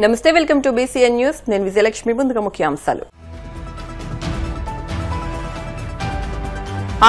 నమస్తే, welcome to BCN news. నేను విజయలక్ష్మి. ముందుగా ముఖ్యాంశాలు.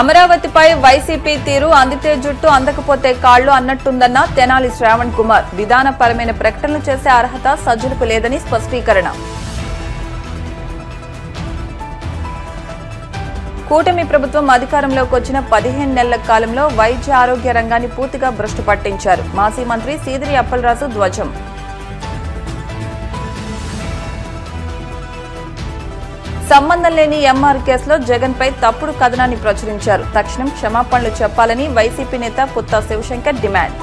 అమరావతిపై వైసీపీ తీరు అందితే జుట్టు అందకపోతే కాళ్లు అన్నట్టుందన్న తెనాలి శ్రావణ్ కుమార్. విధానపరమైన ప్రకటనలు చేసే అర్హత సజ్జలకు లేదని స్పష్టీకరణ. కూటమి ప్రభుత్వం అధికారంలోకి వచ్చిన 15 నెలల కాలంలో వైద్య ఆరోగ్య రంగాన్ని పూర్తిగా భ్రష్టు పట్టించారు. మాజీ మంత్రి సీదిరి అప్పలరాజు ధ్వజం. సంబంధం లేని ఎంఆర్ కేసులో జగన్ పై తప్పుడు కథనాన్ని ప్రచురించారు. తక్షణం క్షమాపణలు చెప్పాలని వైసీపీ నేత పుత్తా శివశంకర్ డిమాండ్.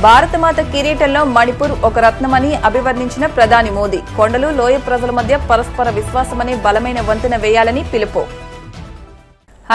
భారతమాత కిరీటంలో మణిపూర్ ఒక రత్నమని అభివర్ణించిన ప్రధాని మోదీ. కొండలు లోయ ప్రజల మధ్య పరస్పర విశ్వాసమనే బలమైన వంతెన వేయాలని పిలుపు.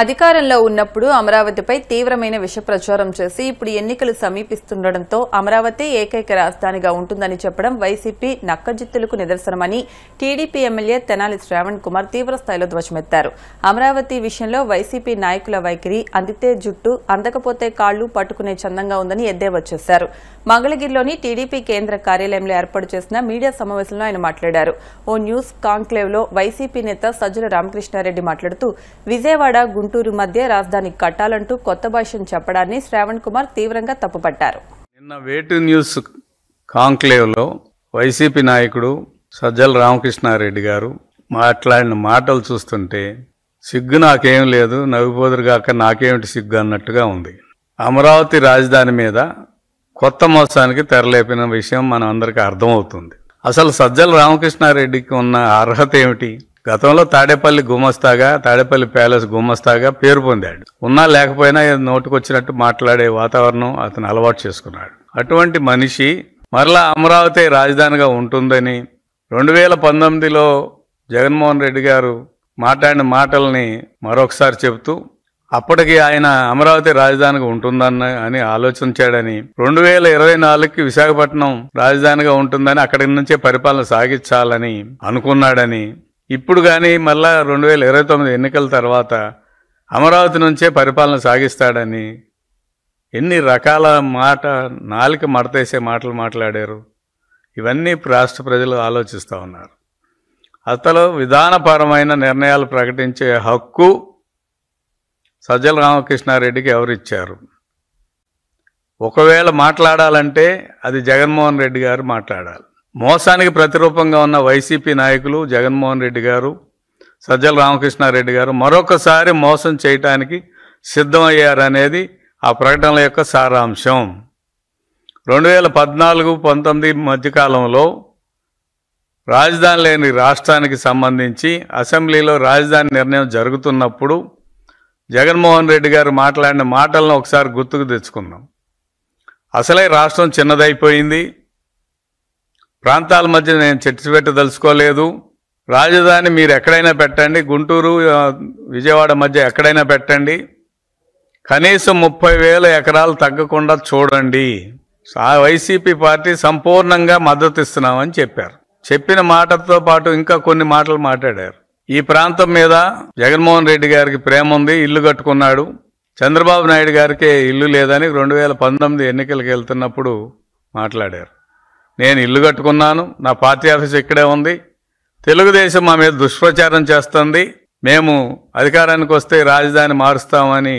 అధికారంలో ఉన్నప్పుడు అమరావతిపై తీవ్రమైన విష ప్రచారం చేసి ఇప్పుడు ఎన్నికలు సమీపిస్తుండటంతో అమరావతి ఏకైక రాజధానిగా ఉంటుందని చెప్పడం వైసీపీ నక్కజిత్తులకు నిదర్శనమని టీడీపీ ఎమ్మెల్యే తెనాలి శ్రావణ్ కుమార్ తీవ్రస్థాయిలో ధ్వజమెత్తారు. అమరావతి విషయంలో వైసీపీ నాయకుల వైఖరి అందితే జుట్టు అందకపోతే కాళ్లు పట్టుకునే చందంగా ఉందని ఎద్దేవా చేశారు. మంగళగిరిలోని టీడీపీ కేంద్ర కార్యాలయంలో ఏర్పాటు చేసిన మీడియా సమావేశంలో ఆయన మాట్లాడారు. ఓ న్యూస్ కాంక్లేవ్ లో వైసీపీ నేత సజ్జల రామకృష్ణారెడ్డి మాట్లాడుతూ విజయవాడ గుంటూరు మధ్య రాజధాని కట్టాలంటూ కొత్త భాష్యం చెప్పడాన్ని శ్రావణ్ కుమార్ తీవ్రంగా తప్పుపట్టారు. నిన్న వేటు న్యూస్ కాంక్లేవ్ లో వైసీపీ నాయకుడు సజ్జల రామకృష్ణారెడ్డి గారు మాట్లాడిన మాటలు చూస్తుంటే సిగ్గు నాకేం లేదు, నవ్విపోదురుగాక నాకేమిటి సిగ్గు అన్నట్టుగా ఉంది. అమరావతి రాజధాని మీద కొత్త మోసానికి తెరలేపిన విషయం మనం అందరికీ అర్థమవుతుంది. అసలు సజ్జల రామకృష్ణారెడ్డికి ఉన్న అర్హత ఏమిటి? గతంలో తాడేపల్లి గుమస్తాగా, తాడేపల్లి ప్యాలెస్ గుమస్తాగా పేరు పొందాడు. ఉన్నా లేకపోయినా నోటుకొచ్చినట్టు మాట్లాడే వాతావరణం అతను అలవాటు చేసుకున్నాడు. అటువంటి మనిషి మరలా అమరావతి రాజధానిగా ఉంటుందని 2019లో జగన్మోహన్ రెడ్డి గారు మాట్లాడిన మాటల్ని మరొకసారి చెబుతూ అప్పటికి ఆయన అమరావతి రాజధానిగా ఉంటుందని అని ఆలోచించాడని, 2024కి విశాఖపట్నం రాజధానిగా ఉంటుందని అక్కడి నుంచే పరిపాలన సాగించాలని అనుకున్నాడని, ఇప్పుడు కానీ మళ్ళా 2029 ఎన్నికల తర్వాత అమరావతి నుంచే పరిపాలన సాగిస్తాడని ఎన్ని రకాల నాలుక మడతేసే మాటలు మాట్లాడారు. ఇవన్నీ రాష్ట్ర ప్రజలు ఆలోచిస్తూ ఉన్నారు. అసలు విధానపరమైన నిర్ణయాలు ప్రకటించే హక్కు సజ్జల రామకృష్ణారెడ్డికి ఎవరిచ్చారు? ఒకవేళ మాట్లాడాలంటే అది జగన్మోహన్ రెడ్డి గారు మాట్లాడాలి. మోసానికి ప్రతిరూపంగా ఉన్న వైసీపీ నాయకులు జగన్మోహన్ రెడ్డి గారు, సజ్జల రామకృష్ణారెడ్డి గారు మరొకసారి మోసం చేయటానికి సిద్ధమయ్యారనేది ఆ ప్రకటనల యొక్క సారాంశం. 2014-19 మధ్యకాలంలో రాజధాని లేని రాష్ట్రానికి సంబంధించి అసెంబ్లీలో రాజధాని నిర్ణయం జరుగుతున్నప్పుడు జగన్మోహన్ రెడ్డి గారు మాట్లాడిన మాటలను ఒకసారి గుర్తుకు తెచ్చుకుందాం. అసలే రాష్ట్రం చిన్నదైపోయింది, ప్రాంతాల మధ్య నేను చర్చపెట్టదలుచుకోలేదు, రాజధాని మీరు ఎక్కడైనా పెట్టండి, గుంటూరు విజయవాడ మధ్య ఎక్కడైనా పెట్టండి, కనీసం 30,000 ఎకరాలు తగ్గకుండా చూడండి, వైసీపీ పార్టీ సంపూర్ణంగా మద్దతు ఇస్తున్నామని చెప్పారు. చెప్పిన మాటతో పాటు ఇంకా కొన్ని మాటలు మాట్లాడారు. ఈ ప్రాంతం మీద జగన్మోహన్ రెడ్డి గారికి ప్రేమ ఉంది, ఇల్లు కట్టుకున్నాడు. చంద్రబాబు నాయుడు గారికి ఇల్లు లేదని 2019 ఎన్నికలకు వెళ్తున్నప్పుడు మాట్లాడారు. నేను ఇల్లు కట్టుకున్నాను, నా పార్టీ ఆఫీస్ ఇక్కడే ఉంది, తెలుగుదేశం మా మీద దుష్ప్రచారం చేస్తుంది, మేము అధికారానికి వస్తే రాజధాని మారుస్తామని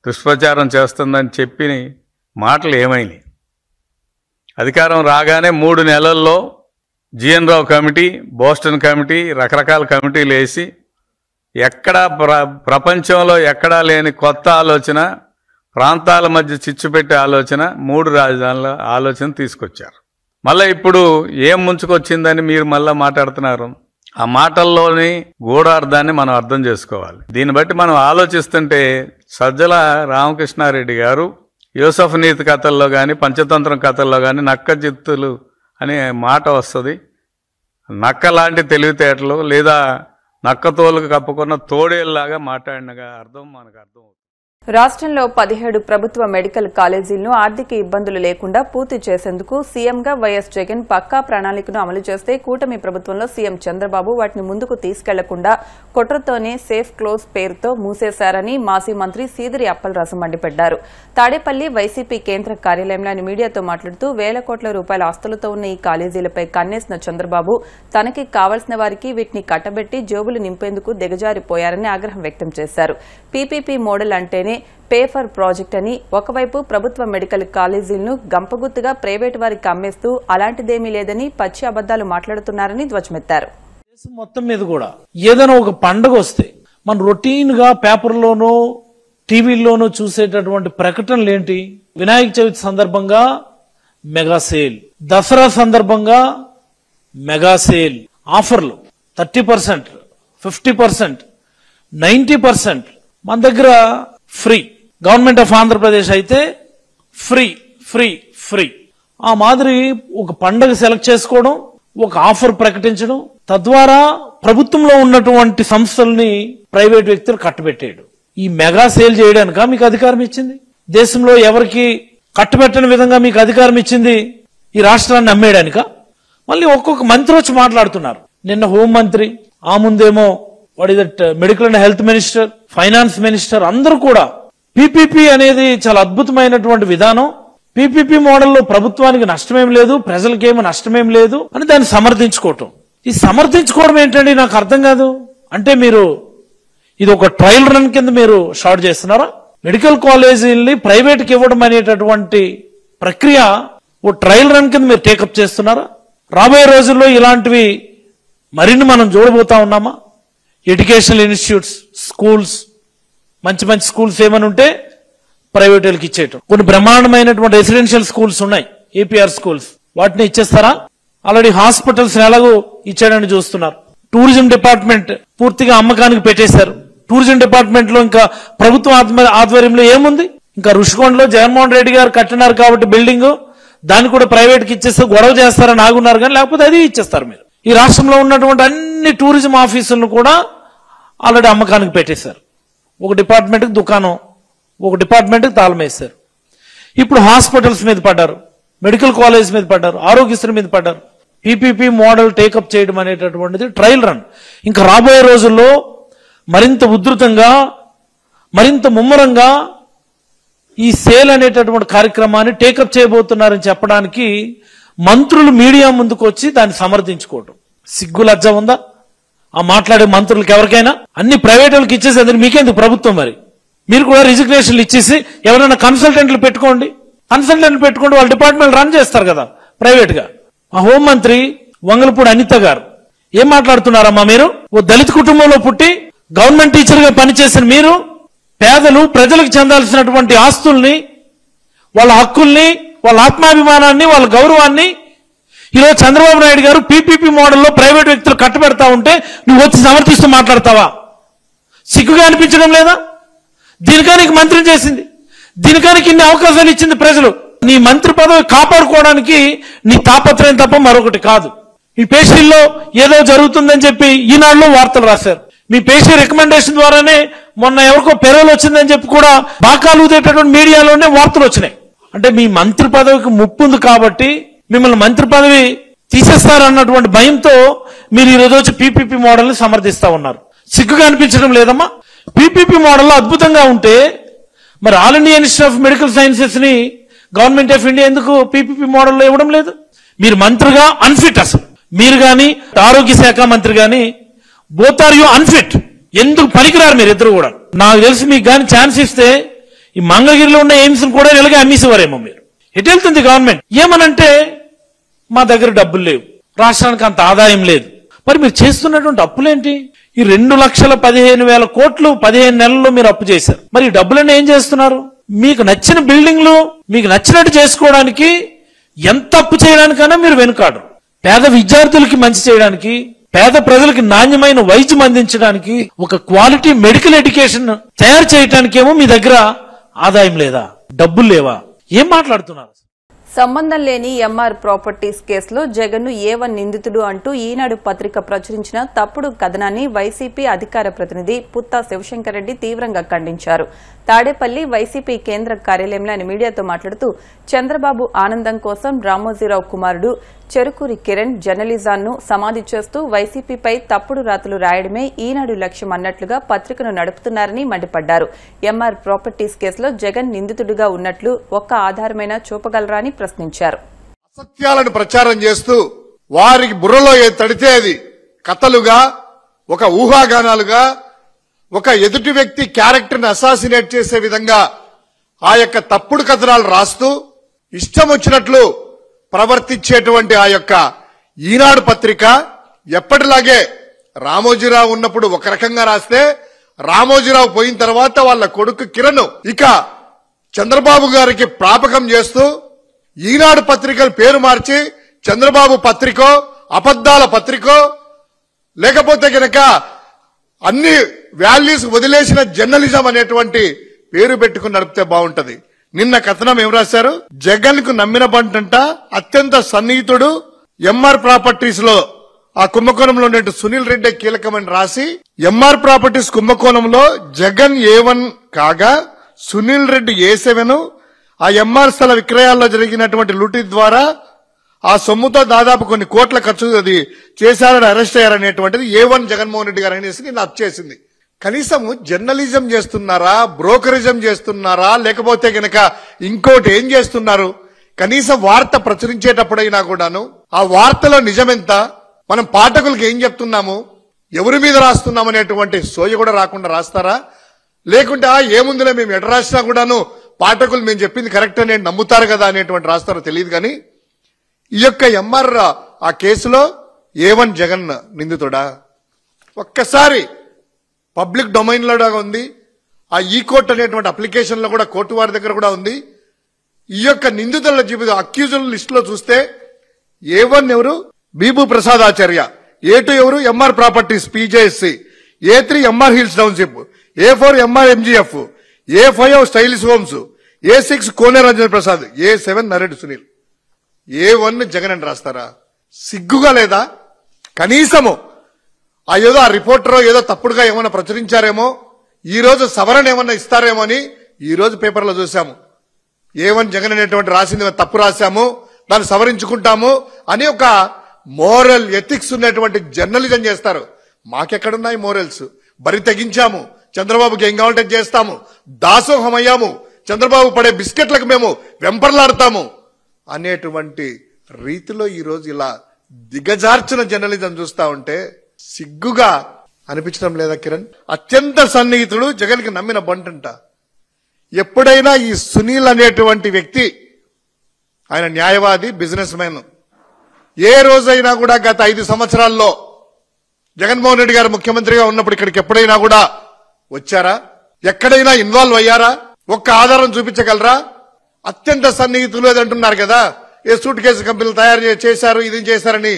దుష్ప్రచారం చేస్తుందని చెప్పిన మాటలు ఏమైనాయి? అధికారం రాగానే 3 నెలల్లో జిఎన్ రావు కమిటీ, బోస్టన్ కమిటీ, రకరకాల కమిటీలు వేసి ఎక్కడా ప్రపంచంలో ఎక్కడా లేని కొత్త ఆలోచన, ప్రాంతాల మధ్య చిచ్చుపెట్టే ఆలోచన, 3 రాజధానుల ఆలోచన తీసుకొచ్చారు. మళ్ళీ ఇప్పుడు ఏం ముంచుకొచ్చిందని మీరు మళ్ళీ మాట్లాడుతున్నారు? ఆ మాటల్లోని గూఢార్థాన్ని మనం అర్థం చేసుకోవాలి. దీన్ని బట్టి మనం ఆలోచిస్తుంటే సజ్జల రామకృష్ణారెడ్డి గారు యూసఫ్ నీతి కథల్లో కానీ పంచతంత్రం కథల్లో కానీ నక్కజిత్తులు అనే మాట వస్తుంది. నక్క లాంటి తెలివితేటలు లేదా నక్క తోలుకు కప్పుకున్న తోడేళ్ళలాగా మాట్లాడినగా అర్థం మనకు అర్థం అవుతుంది. రాష్ట్రంలో 17 ప్రభుత్వ మెడికల్ కాలేజీలను ఆర్థిక ఇబ్బందులు లేకుండా పూర్తి చేసేందుకు సీఎంగా వైఎస్ జగన్ పక్కా ప్రణాళికను అమలు చేస్తే కూటమి ప్రభుత్వంలో సీఎం చంద్రబాబు వాటిని ముందుకు తీసుకెళ్లకుండా కుట్రతోనే సేఫ్ క్లోజ్ పేరుతో మూసేశారని మాజీ మంత్రి సీదిరి అప్పలరాజు మండిపడ్డారు. తాడేపల్లి వైసీపీ కేంద్ర కార్యాలయంలో ఆయన మీడియాతో మాట్లాడుతూ వేల కోట్ల రూపాయల ఆస్తులతో ఉన్న ఈ కాలేజీలపై కన్నేసిన చంద్రబాబు తనకి కావాల్సిన వారికి వీటిని కట్టబెట్టి జోబులు నింపేందుకు దిగజారిపోయారని ఆగ్రహం వ్యక్తం చేశారు. పీపీపీ మోడల్ అంటేనే పే ఫర్ ప్రాజెక్ట్ అని ఒకవైపు ప్రభుత్వ మెడికల్ కాలేజీలను గంపగుత్తుగా ప్రైవేటు వారికి అమ్మేస్తూ అలాంటిదేమీ లేదని పచ్చి అబద్దాలు మాట్లాడుతున్నారని ధ్వజమెత్తారు. దేశం మొత్తం మీద కూడా ఏదైనా ఒక పండుగ వస్తే మన రొటీన్ గా పేపర్లోనూ టీవీల్లోనూ చూసేటటువంటి ప్రకటనలు ఏంటి? వినాయక చవితి సందర్భంగా మెగా సేల్, దసరా సందర్భంగా మెగా సేల్ ఆఫర్లు 30%, 50%, 90%. మన దగ్గర ఫ్రీ. గవర్నమెంట్ ఆఫ్ ఆంధ్రప్రదేశ్ అయితే ఫ్రీ ఫ్రీ ఫ్రీ. ఆ మాదిరి ఒక పండుగ సెలెక్ట్ చేసుకోవడం, ఒక ఆఫర్ ప్రకటించడం, తద్వారా ప్రభుత్వంలో ఉన్నటువంటి సంస్థల్ని ప్రైవేట్ వ్యక్తులు కట్టబెట్టేయడం. ఈ మెగా సేల్ చేయడానిక మీకు అధికారం ఇచ్చింది? దేశంలో ఎవరికి కట్టబెట్టని విధంగా మీకు అధికారం ఇచ్చింది? ఈ రాష్ట్రాన్ని అమ్మేయడానిక? మళ్ళీ ఒక్కొక్క మంత్రి వచ్చి మాట్లాడుతున్నారు. నిన్న హోంమంత్రి, ఆ ముందేమో what is that medical and health minister, finance minister అందరూ కూడా పీపీపీ అనేది చాలా అద్భుతమైనటువంటి విధానం, పీపీపీ మోడల్లో ప్రభుత్వానికి నష్టమేం లేదు, ప్రజలకేమో నష్టమేం లేదు అని దాన్ని సమర్థించుకోవటం. ఈ సమర్థించుకోవడం ఏంటండి నాకు అర్థం కాదు. అంటే మీరు ఇది ఒక ట్రయల్ రన్ కింద మీరు షార్ట్ చేస్తున్నారా? మెడికల్ కాలేజీల్ని ప్రైవేట్కి ఇవ్వడం అనేటటువంటి ప్రక్రియ ఓ ట్రయల్ రన్ కింద మీరు టేకప్ చేస్తున్నారా? రాబోయే రోజుల్లో ఇలాంటివి మరిన్ని మనం చూడబోతా ఉన్నామా? ఎడ్యుకేషనల్ ఇన్స్టిట్యూట్స్, స్కూల్స్, మంచి మంచి స్కూల్స్ ఏమని ఉంటే ప్రైవేట్ వాళ్ళకి ఇచ్చేయటం. కొన్ని బ్రహ్మాండమైనటువంటి రెసిడెన్షియల్ స్కూల్స్ ఉన్నాయి, ఏపీఆర్ స్కూల్స్, వాటిని ఇచ్చేస్తారా? ఆల్రెడీ హాస్పిటల్స్ ఎలాగో ఇచ్చాడని చూస్తున్నారు. టూరిజం డిపార్ట్మెంట్ పూర్తిగా అమ్మకానికి పెట్టేశారు. టూరిజం డిపార్ట్మెంట్ లో ఇంకా ప్రభుత్వ ఆధ్వర్యంలో ఏముంది? ఇంకా రుషికొండలో జగన్మోహన్ రెడ్డి గారు కట్టినారు కాబట్టి బిల్డింగ్, దాన్ని కూడా ప్రైవేట్ కి ఇచ్చేస్తే గొడవ చేస్తారని ఆగున్నారు, కానీ లేకపోతే అది ఇచ్చేస్తారు. మీరు ఈ రాష్ట్రంలో ఉన్నటువంటి అన్ని టూరిజం ఆఫీసులను కూడా ఆల్రెడీ అమ్మకానికి పెట్టేశారు. ఒక డిపార్ట్మెంట్కి దుకాణం, ఒక డిపార్ట్మెంట్కి తాళం వేశారు. ఇప్పుడు హాస్పిటల్స్ మీద పడ్డారు, మెడికల్ కాలేజ్ మీద పడ్డారు, ఆరోగ్యశ్రీ మీద పడ్డారు. పీపీపీ మోడల్ టేకప్ చేయడం అనేటటువంటిది ట్రయల్ రన్. ఇంకా రాబోయే రోజుల్లో మరింత ఉధృతంగా, మరింత ముమ్మరంగా ఈ సేల్ అనేటటువంటి కార్యక్రమాన్ని టేకప్ చేయబోతున్నారని చెప్పడానికి మంత్రులు మీడియా ముందుకు వచ్చి దాన్ని సమర్థించుకోవడం సిగ్గు లజ్జ ఉందా? ఆ మాట్లాడే మంత్రులకు ఎవరికైనా? అన్ని ప్రైవేట్ వాళ్ళకి ఇచ్చేసేది మీకెందుకు ప్రభుత్వం? మరి మీరు కూడా రిజిగ్నేషన్లు ఇచ్చేసి ఎవరైనా కన్సల్టెంట్లు పెట్టుకోండి, కన్సల్టెంట్లు పెట్టుకోండి, వాళ్ళ డిపార్ట్మెంట్ రన్ చేస్తారు కదా ప్రైవేట్ గా. మా హోంమంత్రి వంగలపూడి అనిత గారు ఏం మాట్లాడుతున్నారమ్మా? మీరు ఓ దళిత కుటుంబంలో పుట్టి గవర్నమెంట్ టీచర్ గా పనిచేసిన మీరు పేదలు, ప్రజలకు చెందాల్సినటువంటి ఆస్తుల్ని, వాళ్ళ హక్కుల్ని, వాళ్ళ ఆత్మాభిమానాన్ని, వాళ్ళ గౌరవాన్ని ఈరోజు చంద్రబాబు నాయుడు గారు పీపీపీ మోడల్లో ప్రైవేట్ వ్యక్తులు కట్టబెడతా ఉంటే నువ్వు వచ్చి సమర్థిస్తూ మాట్లాడతావా? సిగ్గుగా అనిపించడం లేదా? దీనికానికి మంత్రిని చేసింది, దీనికానికి ఇన్ని అవకాశాలు ఇచ్చింది ప్రజలు. నీ మంత్రి పదవి కాపాడుకోవడానికి నీ తాపత్రయం తప్ప మరొకటి కాదు. మీ పేషీల్లో ఏదో జరుగుతుందని చెప్పి ఈనాడులో వార్తలు రాశారు. మీ పేషీ రికమెండేషన్ ద్వారానే మొన్న ఎవరికో పెరోల్ వచ్చిందని చెప్పి కూడా బాకాలు ఊదేటటువంటి మీడియాలోనే వార్తలు వచ్చినాయి. అంటే మీ మంత్రి పదవికి ముప్పు ఉంది కాబట్టి మిమ్మల్ని మంత్రి పదవి తీసేస్తారన్నటువంటి భయంతో మీరు ఈ రోజు వచ్చి పీపీపీ మోడల్ని సమర్థిస్తా ఉన్నారు. సిగ్గుగా అనిపించడం లేదమ్మా? పీపీపీ మోడల్లో అద్భుతంగా ఉంటే మరి all India institute of medical sciences ని గవర్నమెంట్ ఆఫ్ ఇండియా ఎందుకు పీపీపీ మోడల్లో ఇవ్వడం లేదు? మీరు మంత్రిగా అన్ఫిట్. అసలు మీరు గాని ఆరోగ్య శాఖ మంత్రి గాని బోత్ ఆర్ యూ అన్ఫిట్. ఎందుకు పనికిరారు మీరు ఇద్దరు కూడా. నాకు తెలిసి మీకు కానీ ఛాన్స్ ఇస్తే ఈ మంగళగిరిలో ఉన్న ఎయిమ్స్ కూడా ఇలాగే అమ్మేసేవారేమో. మీరు ఎటు వెళ్తుంది గవర్నమెంట్? ఏమనంటే మా దగ్గర డబ్బులు లేవు, రాష్ట్రానికి అంత ఆదాయం లేదు. మరి మీరు చేస్తున్నటువంటి అప్పులేంటి? ఈ 2,15,000 కోట్లు 15 నెలల్లో మీరు అప్పు చేశారు. మరి ఈ డబ్బులన్నీ ఏం చేస్తున్నారు? మీకు నచ్చిన బిల్డింగ్లు మీకు నచ్చినట్టు చేసుకోవడానికి, ఎంత అప్పు చేయడానికైనా మీరు వెనుకాడరు. పేద విద్యార్థులకి మంచి చేయడానికి, పేద ప్రజలకు నాణ్యమైన వైద్యం అందించడానికి, ఒక క్వాలిటీ మెడికల్ ఎడ్యుకేషన్ తయారు చేయడానికేమో మీ దగ్గర ఆదాయం లేదా? డబ్బులు లేవా? ఏం మాట్లాడుతున్నారు? సంబంధం లేని ఎంఆర్ ప్రాపర్టీస్ కేసులో జగన్ను ఏ1 నిందితుడు అంటూ ఈనాడు పత్రిక ప్రచురించిన తప్పుడు కథనాన్ని వైసీపీ అధికార ప్రతినిధి పుత్తా శివశంకర్ రెడ్డి తీవ్రంగా ఖండించారు. తాడేపల్లి వైసీపీ కేంద్ర కార్యాలయంలో ఆయన మీడియాతో మాట్లాడుతూ చంద్రబాబు ఆనందం కోసం రామోజీరావు కుమారుడు చెరుకూరి కిరణ్ జర్నలిజాన్ను సమాధి చేస్తూ వైసీపీపై తప్పుడు రాతలు రాయడమే ఈనాడు లక్ష్యం అన్నట్లుగా పత్రికను నడుపుతున్నారని మండిపడ్డారు. ఎంఆర్ ప్రాపర్టీస్ కేసులో జగన్ నిందితుడిగా ఉన్నట్లు ఒక్క ఆధారమైనా చూపగలరా అని ప్రశ్నించారు. అసత్యాలను ప్రచారం చేస్తూ వారికి బుర్రలో ఏది తడితే అది కథలుగా, ఒక ఊహాగానాలుగా, ఒక ఎదుటి వ్యక్తి క్యారెక్టర్ని అసాసినేట్ చేసే విధంగా ఆ యొక్క తప్పుడు కథనాలు రాస్తూ ఇష్టం వచ్చినట్లు ప్రవర్తించేటువంటి ఆ యొక్క ఈనాడు పత్రిక ఎప్పటిలాగే రామోజీరావు ఉన్నప్పుడు ఒక రకంగా రాస్తే, రామోజీరావు పోయిన తర్వాత వాళ్ళ కొడుకు కిరణ్ ఇక చంద్రబాబు గారికి ప్రాపకం చేస్తూ ఈనాడు పత్రికల పేరు మార్చి చంద్రబాబు పత్రికో, అబద్దాల పత్రికో, లేకపోతే గనక అన్ని వాల్యూస్ వదిలేసిన జర్నలిజం అనేటువంటి పేరు పెట్టుకుని నడిపితే బాగుంటది. నిన్న కథనం ఏం రాశారు? జగన్ కు నమ్మిన బంటంట అత్యంత సన్నిహితుడు ఎంఆర్ ప్రాపర్టీస్ లో ఆ కుంభకోణంలో ఉన్నట్టు సునీల్ రెడ్డి కీలకమని రాసి, ఎంఆర్ ప్రాపర్టీస్ కుంభకోణంలో జగన్ A1 కాగా సునీల్ రెడ్డి A7, ఆ ఎంఆర్ స్థల విక్రయాల్లో జరిగినటువంటి లూటీ ద్వారా ఆ సొమ్ముతో దాదాపు కొన్ని కోట్ల ఖర్చు అది చేశారని అరెస్ట్ అయ్యారనేటువంటిది A1 జగన్మోహన్ రెడ్డి గారు అనేసి నేను చేసింది. కనీసం జర్నలిజం చేస్తున్నారా, బ్రోకరిజం చేస్తున్నారా, లేకపోతే గనక ఇంకోటి ఏం చేస్తున్నారు? కనీసం వార్త ప్రచురించేటప్పుడైనా కూడాను ఆ వార్తలో నిజమెంత, మనం పాఠకులకు ఏం చెప్తున్నాము, ఎవరి మీద రాస్తున్నాం అనేటువంటి సోయ కూడా రాకుండా రాస్తారా? లేకుంటే ఏముందిలే మేము ఎడ రాసినా కూడాను పాఠకులు మేము చెప్పింది కరెక్ట్ అని నమ్ముతారు కదా అనేటువంటి రాస్తారో తెలియదు. కానీ ఈ యొక్క ఎంఆర్ ఆ కేసులో A1 జగన్ నిందితుడా? ఒక్కసారి పబ్లిక్ డొమైన్ లో ఉంది, ఆ ఈ కోర్ట్ అనేటువంటి అప్లికేషన్ లో కూడా కోర్టు వారి దగ్గర కూడా ఉంది. ఈ యొక్క నిందితుల జీవితం అక్యూజుల లిస్ట్ లో చూస్తే A1 ఎవరు? బీబు ప్రసాద్ ఆచార్య. A2 ఎవరు? MR properties PJSC. A3 MR hills township. A4 MR MGF. A5 stylish homes. A6 Kone Rajendra Prasad. A7 Nared Sunil. A1 Jagan అని రాస్తారా? సిగ్గుగా లేదా? కనీసము ఏదో ఆ రిపోర్టర్ ఏదో తప్పుడుగా ఏమైనా ప్రచురించారేమో, ఈ రోజు సవరణ ఏమన్నా ఇస్తారేమో అని ఈ రోజు పేపర్లో చూసాము. A1 జగన్ అనేటువంటి రాసింది తప్పు రాశాము, దాన్ని సవరించుకుంటాము అని ఒక మోరల్ ఎథిక్స్ ఉన్నటువంటి జర్నలిజం చేస్తారు. మాకెక్కడున్నాయి మోరల్స్? బరి తెగించాము, చంద్రబాబుకి ఏం కావాలంటే చేస్తాము, దాసోహం అయ్యాము, చంద్రబాబు పడే బిస్కెట్లకు మేము వెంపర్లాడతాము అనేటువంటి రీతిలో ఈ రోజు ఇలా దిగజార్చిన జర్నలిజం చూస్తా ఉంటే సిగ్గుగా అనిపించడం లేదా కిరణ్? అత్యంత సన్నిహితుడు, జగన్ కి నమ్మిన బంటంట. ఎప్పుడైనా ఈ సునీల్ అనేటువంటి వ్యక్తి, ఆయన న్యాయవాది, బిజినెస్ మ్యాన్, ఏ రోజైనా కూడా గత 5 సంవత్సరాల్లో జగన్మోహన్ రెడ్డి గారు ముఖ్యమంత్రిగా ఉన్నప్పుడు ఇక్కడికి ఎప్పుడైనా కూడా వచ్చారా? ఎక్కడైనా ఇన్వాల్వ్ అయ్యారా? ఒక్క ఆధారం చూపించగలరా? అత్యంత సన్నిహితులు అది అంటున్నారు కదా, ఏ సూట్ కేసు కంపెనీలు తయారు చేశారు, ఇది చేశారని.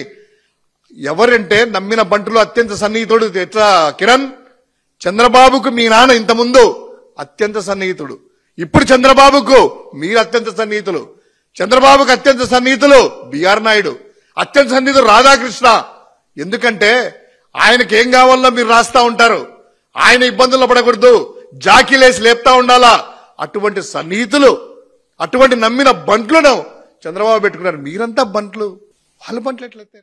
ఎవరంటే నమ్మిన బంటులు అత్యంత సన్నిహితుడు ఎట్లా కిరణ్? చంద్రబాబుకు మీ నాన్న ఇంతకుముందు అత్యంత సన్నిహితుడు, ఇప్పుడు చంద్రబాబుకు మీరు అత్యంత సన్నిహితులు. చంద్రబాబుకు అత్యంత సన్నిహితులు బిఆర్ నాయుడు, అత్యంత సన్నిహితులు రాధాకృష్ణ. ఎందుకంటే ఆయనకి ఏం కావాలో మీరు రాస్తా ఉంటారు, ఆయన ఇబ్బందుల్లో పడకూడదు, జాకీలేసి లేపుతా ఉండాలా. అటువంటి సన్నిహితులు, అటువంటి నమ్మిన బంట్లను చంద్రబాబు పెట్టుకున్నారు. మీరంతా బంట్లు, వాళ్ళ బంట్లు ఎట్లయితే?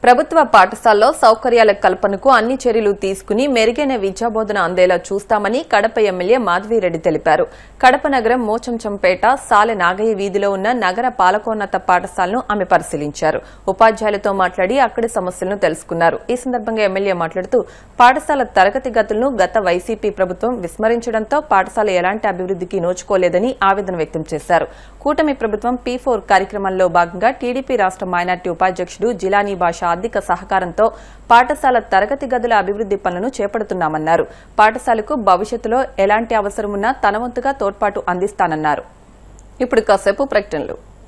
ప్రభుత్వ పాఠశాలలో సౌకర్యాల కల్పనకు అన్ని చర్యలు తీసుకుని మెరుగైన విద్యాబోధన అందేలా చూస్తామని కడప ఎమ్మెల్యే మాధవిరెడ్డి తెలిపారు. కడప నగరం మోచంచంపేట సాలె నాగయ్య వీధిలో ఉన్న నగర పాలకోన్నత పాఠశాలను ఆమె పరిశీలించారు. ఉపాధ్యాయులతో మాట్లాడి అక్కడి సమస్యలను తెలుసుకున్నారు. ఈ సందర్భంగా ఎమ్మెల్యే మాట్లాడుతూ పాఠశాల తరగతి గదులను గత వైసీపీ ప్రభుత్వం విస్మరించడంతో పాఠశాల ఎలాంటి అభివృద్దికి నోచుకోలేదని ఆవేదన వ్యక్తం చేశారు. కూటమి ప్రభుత్వం P4 కార్యక్రమంలో భాగంగా టీడీపీ రాష్ట మైనార్టీ ఉపాధ్యక్షుడు జిలానీ బాషా ఆర్థిక సహకారంతో పాఠశాల తరగతి గదుల అభివృద్ది పనులను చేపడుతున్నామన్నారు. పాఠశాలకు భవిష్యత్తులో ఎలాంటి అవసరమున్నా తన వంతుగా తోడ్పాటు అందిస్తానన్నారు. ఇప్పుడు కాసేపు ప్రకటనలు.